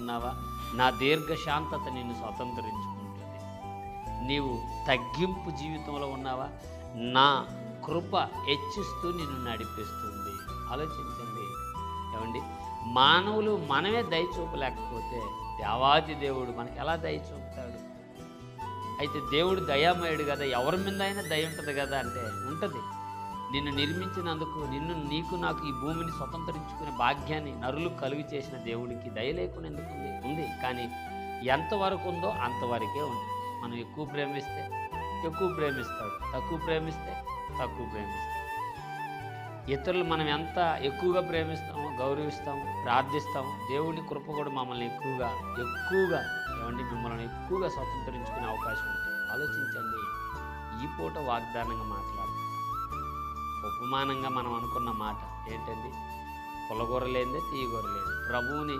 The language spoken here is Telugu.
ఉన్నావా? నా దీర్ఘశాంతత నిన్ను స్వతంత్రించుకుంటుంది. నీవు తగ్గింపు జీవితంలో ఉన్నావా? నా కృప హెచ్చిస్తూ నిన్ను నడిపిస్తుంది. ఆలోచించండి. ఏమండి, మానవులు మనమే దయ చూపలేకపోతే దేవాది దేవుడు మనకి ఎలా దయ చూపుతాడు? అయితే దేవుడు దయామయుడు కదా, ఎవరి మీద అయినా దయ ఉంటుంది కదా అంటే ఉంటుంది. నిన్ను నిర్మించినందుకు నీకు నాకు ఈ భూమిని స్వతంత్రించుకునే భాగ్యాన్ని నరులు కలుగు చేసిన దేవుడికి దయ లేకుండా ఎందుకు ఉంది? ఉంది. కానీ ఎంతవరకు ఉందో అంతవరకే ఉంది. మనం ఎక్కువ ప్రేమిస్తే ఎక్కువ ప్రేమిస్తాడు, తక్కువ ప్రేమిస్తే తక్కువ ప్రేమిస్తాడు. ఇతరులు మనం ఎంత ఎక్కువగా ప్రేమిస్తామో, గౌరవిస్తాము, ప్రార్థిస్తాము, దేవుని కృప కూడా మమ్మల్ని ఎక్కువగా ఏమండి మిమ్మల్ని ఎక్కువగా స్వతంత్రించుకునే అవకాశం ఉంటుంది. ఆలోచించండి. ఈ పూట వాగ్దానంగా మాట్లాడుతున్నాం. ఉపమానంగా మనం అనుకున్న మాట ఏంటండి? పుల్లగూర లేనిదే తీయగూర లేదు. ప్రభువుని